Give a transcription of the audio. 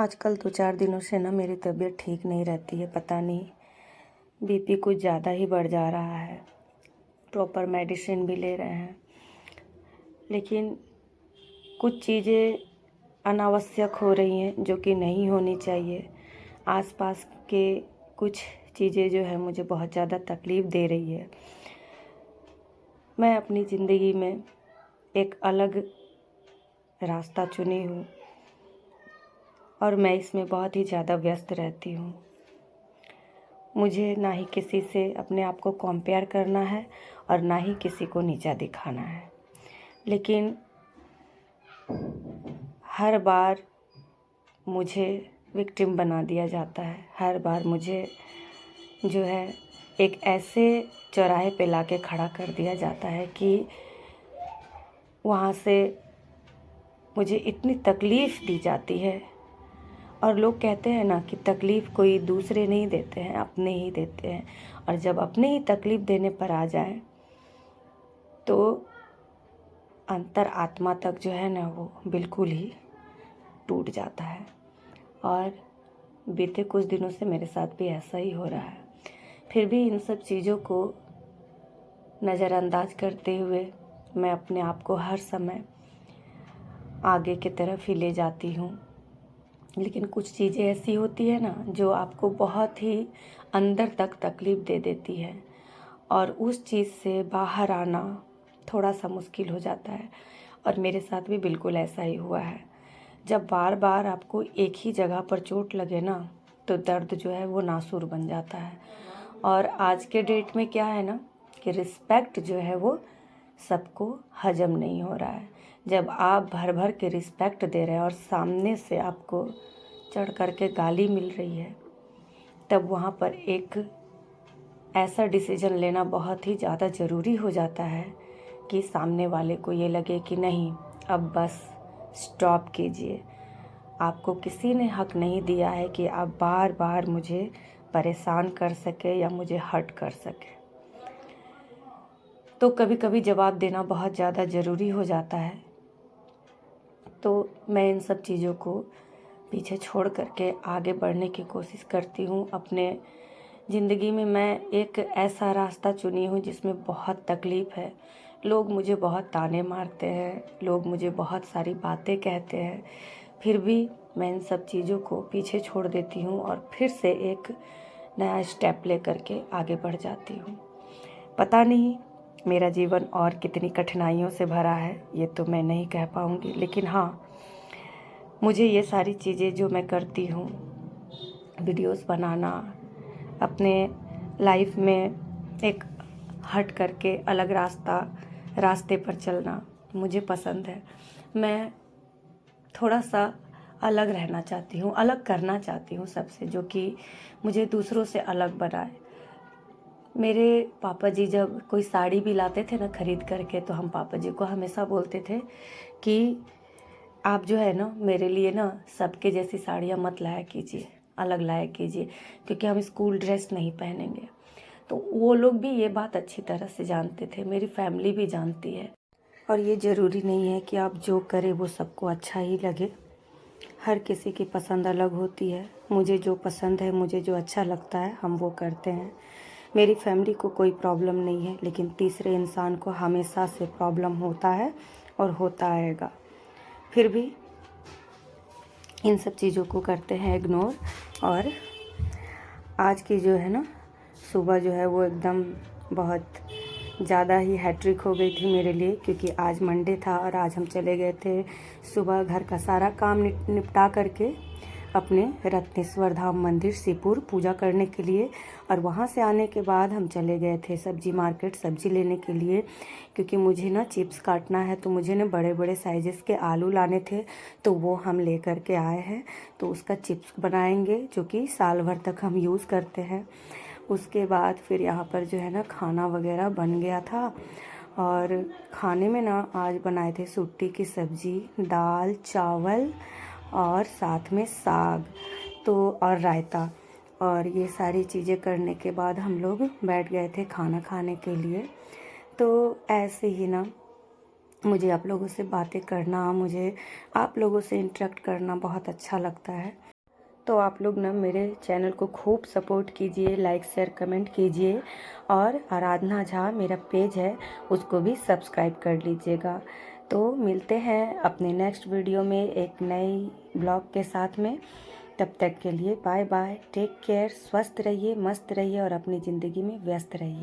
आजकल 2-4 दिनों से ना मेरी तबीयत ठीक नहीं रहती है। पता नहीं बीपी कुछ ज़्यादा ही बढ़ जा रहा है। प्रॉपर मेडिसिन भी ले रहे हैं, लेकिन कुछ चीज़ें अनावश्यक हो रही हैं जो कि नहीं होनी चाहिए। आसपास के कुछ चीज़ें जो है मुझे बहुत ज़्यादा तकलीफ़ दे रही है। मैं अपनी ज़िंदगी में एक अलग रास्ता चुनी हूँ और मैं इसमें बहुत ही ज़्यादा व्यस्त रहती हूँ। मुझे ना ही किसी से अपने आप को कंपेयर करना है और ना ही किसी को नीचा दिखाना है, लेकिन हर बार मुझे विक्टिम बना दिया जाता है। हर बार मुझे जो है एक ऐसे चौराहे पे लाके खड़ा कर दिया जाता है कि वहाँ से मुझे इतनी तकलीफ़ दी जाती है। और लोग कहते हैं ना कि तकलीफ़ कोई दूसरे नहीं देते हैं, अपने ही देते हैं। और जब अपने ही तकलीफ़ देने पर आ जाए तो अंतर आत्मा तक जो है ना वो बिल्कुल ही टूट जाता है। और बीते कुछ दिनों से मेरे साथ भी ऐसा ही हो रहा है। फिर भी इन सब चीज़ों को नज़रअंदाज करते हुए मैं अपने आप को हर समय आगे की तरफ ही ले जाती हूँ। लेकिन कुछ चीज़ें ऐसी होती है ना जो आपको बहुत ही अंदर तक तकलीफ़ दे देती है और उस चीज़ से बाहर आना थोड़ा सा मुश्किल हो जाता है। और मेरे साथ भी बिल्कुल ऐसा ही हुआ है। जब बार बार आपको एक ही जगह पर चोट लगे ना तो दर्द जो है वो नासूर बन जाता है। और आज के डेट में क्या है ना कि रिस्पेक्ट जो है वो सबको हजम नहीं हो रहा है। जब आप भर भर के रिस्पेक्ट दे रहे हैं और सामने से आपको चढ़ कर के गाली मिल रही है, तब वहाँ पर एक ऐसा डिसीजन लेना बहुत ही ज़्यादा ज़रूरी हो जाता है कि सामने वाले को ये लगे कि नहीं, अब बस स्टॉप कीजिए। आपको किसी ने हक नहीं दिया है कि आप बार बार मुझे परेशान कर सके या मुझे हर्ट कर सके। तो कभी कभी जवाब देना बहुत ज़्यादा ज़रूरी हो जाता है। तो मैं इन सब चीज़ों को पीछे छोड़ करके आगे बढ़ने की कोशिश करती हूँ। अपने ज़िंदगी में मैं एक ऐसा रास्ता चुनी हूँ जिसमें बहुत तकलीफ़ है। लोग मुझे बहुत ताने मारते हैं, लोग मुझे बहुत सारी बातें कहते हैं, फिर भी मैं इन सब चीज़ों को पीछे छोड़ देती हूँ और फिर से एक नया स्टेप ले करके आगे बढ़ जाती हूँ। पता नहीं मेरा जीवन और कितनी कठिनाइयों से भरा है, ये तो मैं नहीं कह पाऊँगी, लेकिन हाँ, मुझे ये सारी चीज़ें जो मैं करती हूँ, वीडियोस बनाना, अपने लाइफ में एक हट करके अलग रास्ते पर चलना मुझे पसंद है। मैं थोड़ा सा अलग रहना चाहती हूँ, अलग करना चाहती हूँ सबसे, जो कि मुझे दूसरों से अलग बनाए। मेरे पापा जी जब कोई साड़ी भी लाते थे ना खरीद करके, तो हम पापा जी को हमेशा बोलते थे कि आप जो है ना मेरे लिए ना सबके जैसी साड़ियाँ मत लाया कीजिए, अलग लाया कीजिए, क्योंकि हम स्कूल ड्रेस नहीं पहनेंगे। तो वो लोग भी ये बात अच्छी तरह से जानते थे, मेरी फैमिली भी जानती है। और ये ज़रूरी नहीं है कि आप जो करें वो सबको अच्छा ही लगे। हर किसी की पसंद अलग होती है। मुझे जो पसंद है, मुझे जो अच्छा लगता है, हम वो करते हैं। मेरी फैमिली को कोई प्रॉब्लम नहीं है, लेकिन तीसरे इंसान को हमेशा से प्रॉब्लम होता है और होता आएगा। फिर भी इन सब चीज़ों को करते हैं इग्नोर। और आज की जो है ना सुबह जो है वो एकदम बहुत ज़्यादा ही हैट्रिक हो गई थी मेरे लिए, क्योंकि आज मंडे था और आज हम चले गए थे सुबह घर का सारा काम निपटा करके अपने रत्नेश्वर धाम मंदिर सीपुर पूजा करने के लिए। और वहाँ से आने के बाद हम चले गए थे सब्जी मार्केट सब्जी लेने के लिए, क्योंकि मुझे ना चिप्स काटना है, तो मुझे ना बड़े बड़े साइजेस के आलू लाने थे, तो वो हम ले कर के आए हैं। तो उसका चिप्स बनाएंगे जो कि साल भर तक हम यूज़ करते हैं। उसके बाद फिर यहाँ पर जो है ना खाना वगैरह बन गया था। और खाने में ना आज बनाए थे सूटी की सब्ज़ी, दाल, चावल और साथ में साग तो और रायता। और ये सारी चीज़ें करने के बाद हम लोग बैठ गए थे खाना खाने के लिए। तो ऐसे ही ना मुझे आप लोगों से बातें करना, मुझे आप लोगों से इंटरेक्ट करना बहुत अच्छा लगता है। तो आप लोग ना मेरे चैनल को खूब सपोर्ट कीजिए, लाइक शेयर कमेंट कीजिए, और आराधना झा मेरा पेज है उसको भी सब्सक्राइब कर लीजिएगा। तो मिलते हैं अपने नेक्स्ट वीडियो में एक नई ब्लॉग के साथ में। तब तक के लिए बाय बाय, टेक केयर, स्वस्थ रहिए, मस्त रहिए और अपनी ज़िंदगी में व्यस्त रहिए।